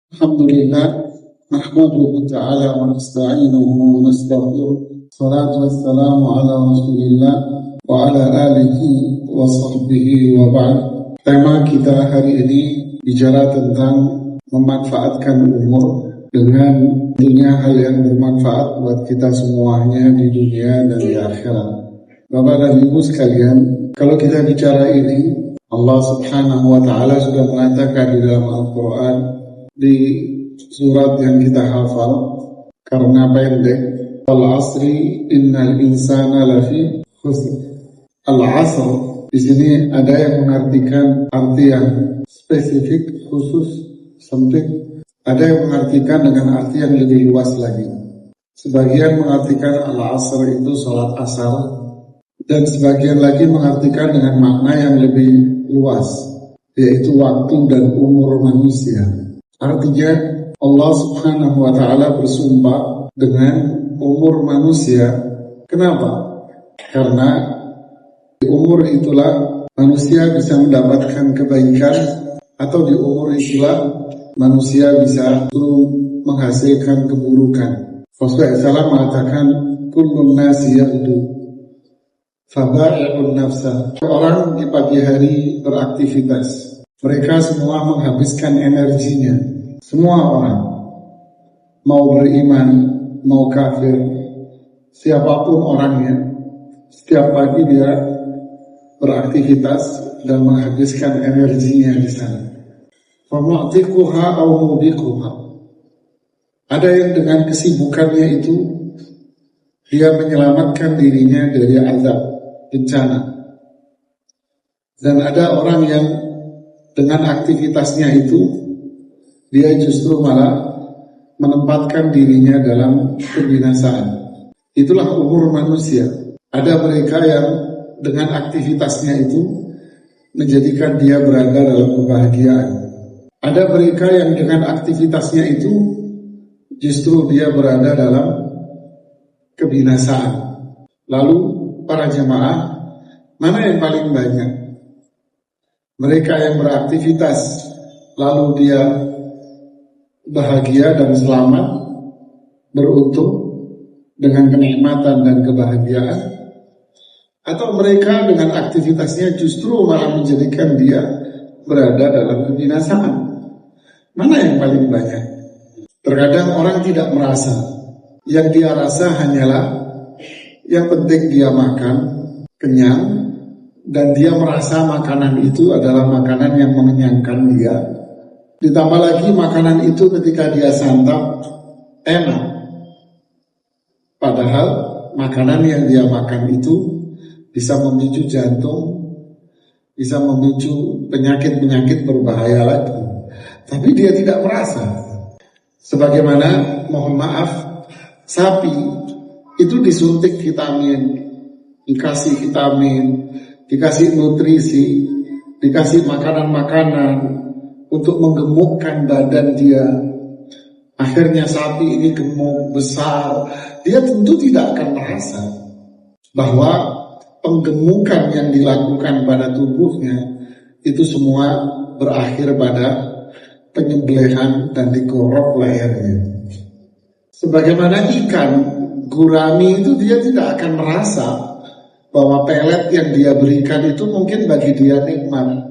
Alhamdulillah, nahmaduhu ta'ala wa nasta'inuhu wa nastaghfiruh. Salatu wassalamu ala Rasulillah wa ala alihi wa sahbihi wa ba'd. Tema kita hari ini bicara tentang memanfaatkan umur dengan tentunya hal yang bermanfaat buat kita semuanya di dunia dan di akhirat. Bapak dan Ibu sekalian, kalau kita bicara ini, Allah Subhanahu wa ta'ala sudah mengatakan di dalam Al-Quran di surat yang kita hafal karena pendek, al-asri innal insana lafi khusr. Al-asr di sini ada yang mengartikan arti yang spesifik, khusus, sempit. Ada yang mengartikan dengan arti yang lebih luas lagi. Sebagian mengartikan al-asr itu salat asar, dan sebagian lagi mengartikan dengan makna yang lebih luas, yaitu waktu dan umur manusia. Artinya Allah Subhanahu wa ta'ala bersumpah dengan umur manusia. Kenapa? Karena di umur itulah manusia bisa mendapatkan kebaikan, atau di umur itulah manusia bisa menghasilkan keburukan. Rasulullah SAW mengatakan kullun nasi yaghdu faba'i'un nafsa. Orang di pagi hari beraktivitas, mereka semua menghabiskan energinya. Semua orang, mau beriman, mau kafir, siapapun orangnya, setiap pagi dia beraktivitas dan menghabiskan energinya di sana. Famu'tiquha aw mubiquha. Ada yang dengan kesibukannya itu dia menyelamatkan dirinya dari azab, bencana. Dan ada orang yang dengan aktivitasnya itu dia justru malah menempatkan dirinya dalam kebinasaan. Itulah umur manusia. Ada mereka yang dengan aktivitasnya itu menjadikan dia berada dalam kebahagiaan. Ada mereka yang dengan aktivitasnya itu justru dia berada dalam kebinasaan. Lalu para jemaah, mana yang paling banyak? Mereka yang beraktivitas lalu dia bahagia dan selamat, beruntung dengan kenikmatan dan kebahagiaan, atau mereka dengan aktivitasnya justru malah menjadikan dia berada dalam kebinasaan? Mana yang paling banyak? Terkadang orang tidak merasa. Yang dia rasa hanyalah yang penting dia makan, kenyang, dan dia merasa makanan itu adalah makanan yang mengenyangkan dia. Ditambah lagi makanan itu ketika dia santap enak. Padahal makanan yang dia makan itu bisa memicu jantung, bisa memicu penyakit-penyakit berbahaya lagi. Tapi dia tidak merasa. Sebagaimana, mohon maaf, sapi itu disuntik vitamin, dikasih vitamin, dikasih nutrisi, dikasih makanan-makanan untuk menggemukkan badan dia. Akhirnya sapi ini gemuk, besar. Dia tentu tidak akan merasa bahwa penggemukan yang dilakukan pada tubuhnya itu semua berakhir pada penyembelihan dan digorok lehernya. Sebagaimana ikan gurami itu, dia tidak akan merasa bahwa pelet yang dia berikan itu mungkin bagi dia nikmat.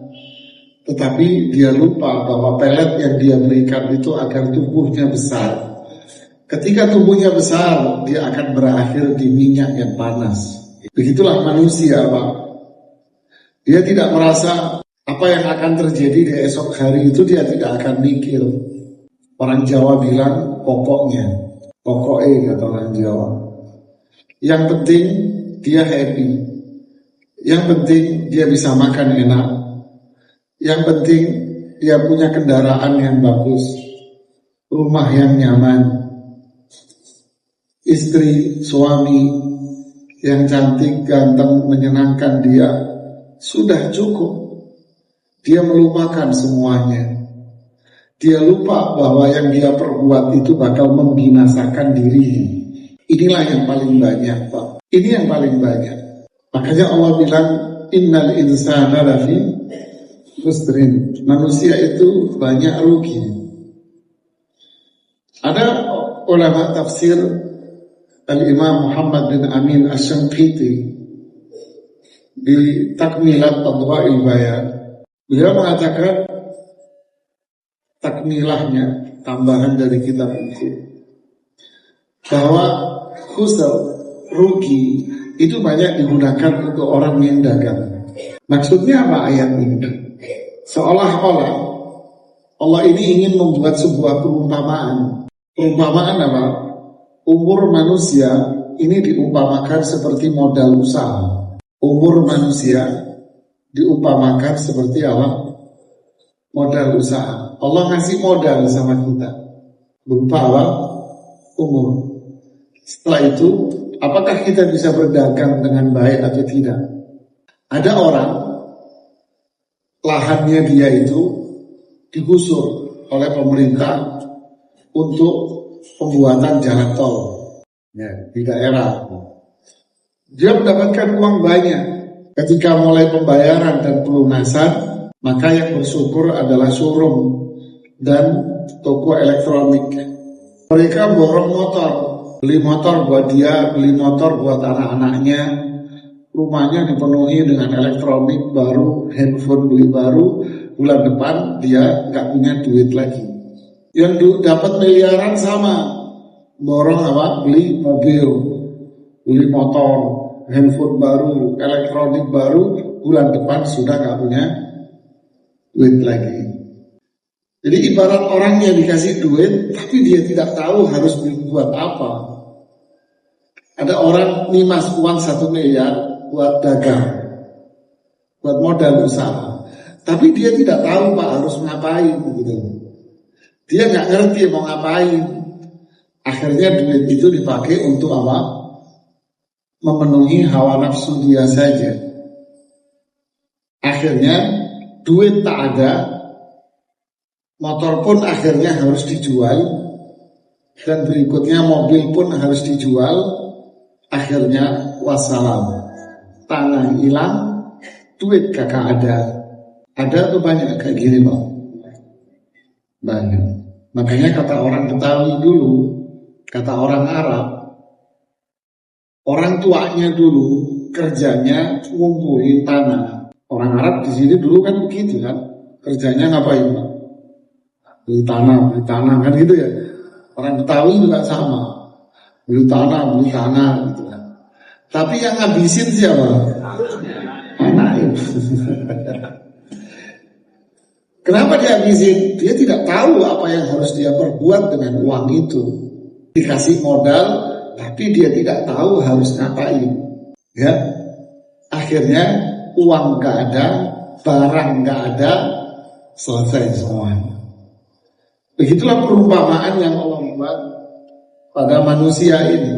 Tetapi dia lupa bahwa pelet yang dia berikan itu agar tubuhnya besar. Ketika tubuhnya besar, dia akan berakhir di minyak yang panas. Begitulah manusia, Pak. Dia tidak merasa apa yang akan terjadi di esok hari itu, dia tidak akan mikir. Orang Jawa bilang pokoknya, kata orang Jawa. Yang penting dia happy. Yang penting dia bisa makan enak. Yang penting dia punya kendaraan yang bagus, rumah yang nyaman, istri, suami yang cantik, ganteng, menyenangkan dia. Sudah cukup. Dia melupakan semuanya. Dia lupa bahwa yang dia perbuat itu bakal membinasakan dirinya. Inilah yang paling banyak, Pak. Ini yang paling banyak. Makanya Allah bilang, innal insana lafi khusrin. Manusia itu banyak rugi. Ada ulama tafsir Al-Imam Muhammad bin Amin Asy-Syanqiti di Takmilat Adwa'il Bayan, beliau mengatakan takmilahnya, tambahan dari kitab itu, bahwa khusr, rugi itu banyak digunakan untuk orang yang dagang. Maksudnya apa ayat ini? Seolah-olah Allah ini ingin membuat sebuah perumpamaan. Perumpamaan apa? Umur manusia ini diumpamakan seperti modal usaha. Umur manusia diumpamakan seperti apa? Modal usaha. Allah ngasih modal sama kita berupa apa? Umur. Setelah itu, apakah kita bisa berdagang dengan baik atau tidak? Ada orang, lahannya dia itu digusur oleh pemerintah untuk pembuatan jalan tol ya, di daerah. Dia mendapatkan uang banyak. Ketika mulai pembayaran dan pelunasan, maka yang bersyukur adalah showroom dan toko elektronik. Mereka borong motor, beli motor buat dia, beli motor buat anak-anaknya. Rumahnya dipenuhi dengan elektronik baru, handphone beli baru. Bulan depan dia nggak punya duit lagi. Yang dapat miliaran sama, borong apa? Beli mobil, beli motor, handphone baru, elektronik baru. Bulan depan sudah nggak punya duit lagi. Jadi ibarat orang yang dikasih duit, tapi dia tidak tahu harus buat apa. Ada orang nimas uang 1 miliar buat dagang, buat modal usaha. Tapi dia tidak tahu Pak harus ngapain gitu. Dia nggak ngerti mau ngapain. Akhirnya duit itu dipakai untuk apa? Memenuhi hawa nafsu dia saja. Akhirnya duit tak ada, motor pun akhirnya harus dijual, dan berikutnya mobil pun harus dijual. Akhirnya wassalam, tanah hilang, duit kakak ada. Ada tuh banyak kayak gini Pak, banyak. Makanya kata orang Betawi dulu, kata orang Arab, orang tuanya dulu kerjanya ngumpulin tanah. Orang Arab di sini dulu kan begitu kan, kerjanya ngapain Pak? Beli tanah kan gitu ya. Orang Betawi juga sama, beli tanah gitu kan. Tapi yang ngabisin siapa? Anak. Kenapa dia habisin? Dia tidak tahu apa yang harus dia perbuat dengan uang itu. Dikasih modal, tapi dia tidak tahu harus ngapain. Ya, akhirnya uang nggak ada, barang nggak ada, selesai semuanya. Begitulah perumpamaan yang Allah buat pada manusia ini.